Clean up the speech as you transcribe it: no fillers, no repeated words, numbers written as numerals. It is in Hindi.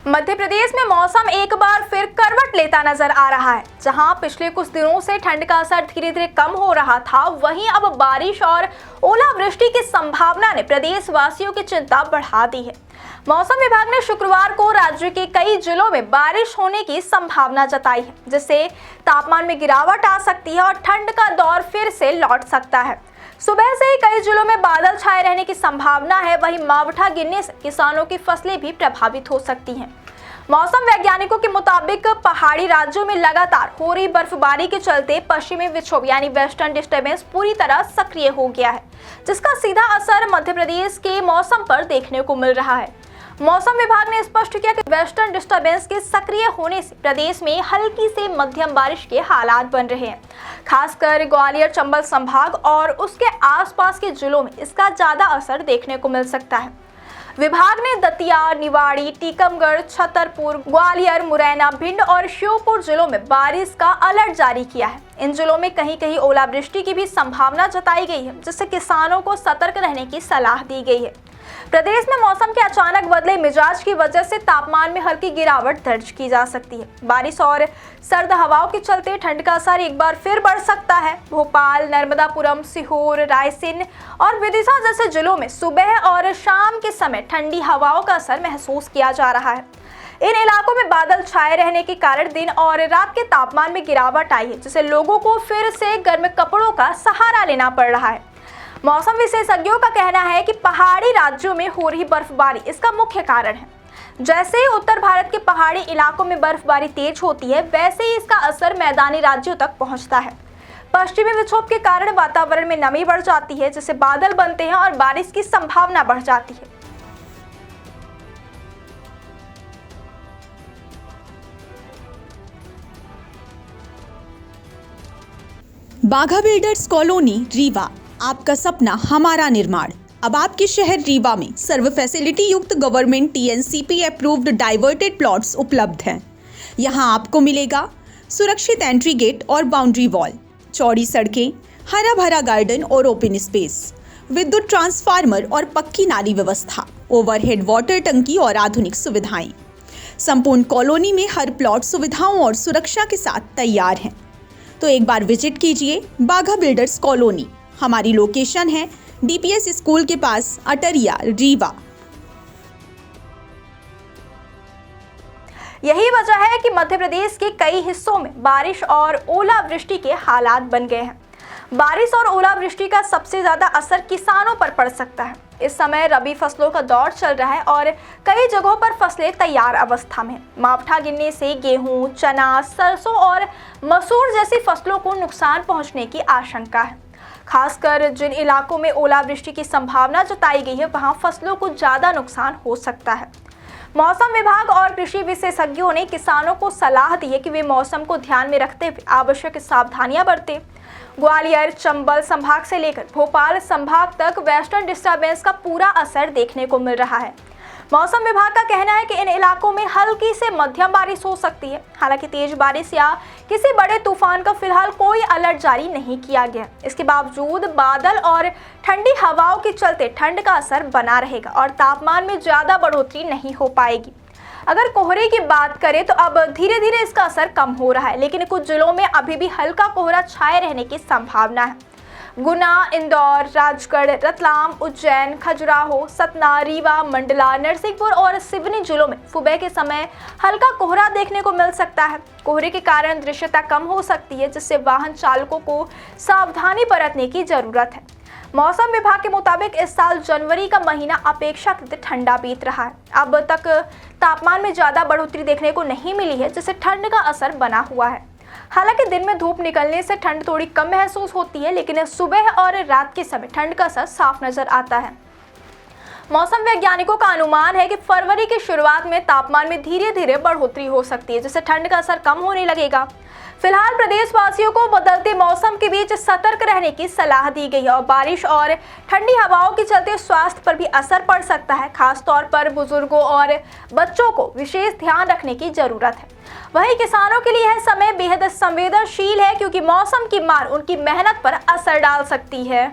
मध्य प्रदेश में मौसम एक बार फिर करवट लेता नजर आ रहा है। जहां पिछले कुछ दिनों से ठंड का असर धीरे धीरे कम हो रहा था, वहीं अब बारिश और ओलावृष्टि की संभावना ने प्रदेश वासियों की चिंता बढ़ा दी है। मौसम विभाग ने शुक्रवार को राज्य के कई जिलों में बारिश होने की संभावना जताई है, जिससे तापमान में गिरावट आ सकती है और ठंड का दौर फिर से लौट सकता है। सुबह से ही कई जिलों में बादल छाए रहने की संभावना है। वहीं मावठा गिरने से किसानों की फसलें भी प्रभावित हो सकती हैं। मौसम वैज्ञानिकों के मुताबिक पहाड़ी राज्यों में लगातार हो रही बर्फबारी के चलते पश्चिमी विक्षोभ यानी वेस्टर्न डिस्टर्बेंस पूरी तरह सक्रिय हो गया है, जिसका सीधा असर मध्य प्रदेश के मौसम पर देखने को मिल रहा है। मौसम विभाग ने स्पष्ट किया कि वेस्टर्न डिस्टर्बेंस के सक्रिय होने से प्रदेश में हल्की से मध्यम बारिश के हालात बन रहे हैं। खासकर ग्वालियर, चंबल संभाग और उसके आसपास के जिलों में इसका ज्यादा असर देखने को मिल सकता है। विभाग ने दतिया, निवाड़ी, टीकमगढ़, छतरपुर, ग्वालियर, मुरैना, भिंड और श्योपुर जिलों में बारिश का अलर्ट जारी किया है। इन जिलों में कहीं कहीं ओलावृष्टि की भी संभावना जताई गई है, जिससे किसानों को सतर्क रहने की सलाह दी गई है। प्रदेश में मौसम के अचानक बदले मिजाज की वजह से तापमान में हल्की गिरावट दर्ज की जा सकती है। बारिश और सर्द हवाओं के चलते ठंड का असर एक बार फिर बढ़ सकता है। भोपाल, नर्मदापुरम, सीहोर, रायसेन और विदिशा जैसे जिलों में सुबह और शाम के समय ठंडी हवाओं का असर महसूस किया जा रहा है। इन इलाकों में बादल छाए रहने के कारण दिन और रात के तापमान में गिरावट आई है, जिससे लोगों को फिर से गर्म कपड़ों का सहारा लेना पड़ रहा है। मौसम विशेषज्ञों का कहना है कि पहाड़ी राज्यों में हो रही बर्फबारी इसका मुख्य कारण है। जैसे ही उत्तर भारत के पहाड़ी इलाकों में बर्फबारी तेज होती है, वैसे ही इसका असर मैदानी राज्यों तक पहुंचता है। पश्चिमी विक्षोभ के कारण वातावरण में नमी बढ़ जाती है, जिससे बादल बनते हैं और बारिश की संभावना बढ़ जाती है। बाघा बिल्डर्स कॉलोनी, रीवा। आपका सपना हमारा निर्माण। अब आपके शहर रीवा में सर्व फैसिलिटी युक्त government TNCP approved diverted plots उपलब्ध हैं। यहां आपको मिलेगा सुरक्षित एंट्री गेट और बाउंड्री वॉल, चौड़ी सड़कें, हरा भरा गार्डन और ओपन स्पेस, विद्युत ट्रांसफार्मर और पक्की नाली व्यवस्था, ओवरहेड वाटर टंकी और आधुनिक सुविधाएं। संपूर्ण कॉलोनी में हर प्लॉट सुविधाओं और सुरक्षा के साथ तैयार है। तो एक बार विजिट कीजिए बाघा बिल्डर्स कॉलोनी। हमारी लोकेशन है DPS स्कूल के पास, अटरिया, रीवा। यही वजह है कि मध्य प्रदेश के कई हिस्सों में बारिश और ओलावृष्टि के हालात बन गए हैं। बारिश और ओलावृष्टि का सबसे ज्यादा असर किसानों पर पड़ सकता है। इस समय रबी फसलों का दौर चल रहा है और कई जगहों पर फसलें तैयार अवस्था में हैं। मावठा गिरने से गेहूं, चना, सरसों और मसूर जैसी फसलों को नुकसान पहुंचने की आशंका है। खासकर जिन इलाकों में ओलावृष्टि की संभावना जताई गई है, वहां फसलों को ज्यादा नुकसान हो सकता है। मौसम विभाग और कृषि विशेषज्ञों ने किसानों को सलाह दी है कि वे मौसम को ध्यान में रखते हुए आवश्यक सावधानियां बरतें। ग्वालियर, चंबल संभाग से लेकर भोपाल संभाग तक वेस्टर्न डिस्टर्बेंस का पूरा असर देखने को मिल रहा है। मौसम विभाग का कहना है कि इन इलाकों में हल्की से मध्यम बारिश हो सकती है। हालांकि तेज बारिश या किसी बड़े तूफान का फिलहाल कोई अलर्ट जारी नहीं किया गया। इसके बावजूद बादल और ठंडी हवाओं के चलते ठंड का असर बना रहेगा और तापमान में ज्यादा बढ़ोतरी नहीं हो पाएगी। अगर कोहरे की बात करें तो अब धीरे धीरे इसका असर कम हो रहा है, लेकिन कुछ जिलों में अभी भी हल्का कोहरा छाए रहने की संभावना है। गुना, इंदौर, राजगढ़, रतलाम, उज्जैन, खजुराहो, सतना, रीवा, मंडला, नरसिंहपुर और सिवनी जिलों में सुबह के समय हल्का कोहरा देखने को मिल सकता है। कोहरे के कारण दृश्यता कम हो सकती है, जिससे वाहन चालकों को सावधानी बरतने की जरूरत है। मौसम विभाग के मुताबिक इस साल जनवरी का महीना अपेक्षाकृत ठंडा बीत रहा है। अब तक तापमान में ज्यादा बढ़ोतरी देखने को नहीं मिली है, जिससे ठंड का असर बना हुआ है। हालांकि दिन में धूप निकलने से ठंड थोड़ी कम महसूस होती है, लेकिन सुबह और रात के समय ठंड का असर साफ नजर आता है। मौसम वैज्ञानिकों का अनुमान है कि फरवरी की शुरुआत में तापमान में धीरे धीरे बढ़ोतरी हो सकती है, जिससे ठंड का असर कम होने लगेगा। फिलहाल प्रदेशवासियों को बदलते मौसम के बीच सतर्क रहने की सलाह दी गई है और बारिश और ठंडी हवाओं के चलते स्वास्थ्य पर भी असर पड़ सकता है। खास तौर पर बुजुर्गों और बच्चों को विशेष ध्यान रखने की जरूरत है। वहीं किसानों के लिए यह समय बेहद संवेदनशील है, क्योंकि मौसम की मार उनकी मेहनत पर असर डाल सकती है।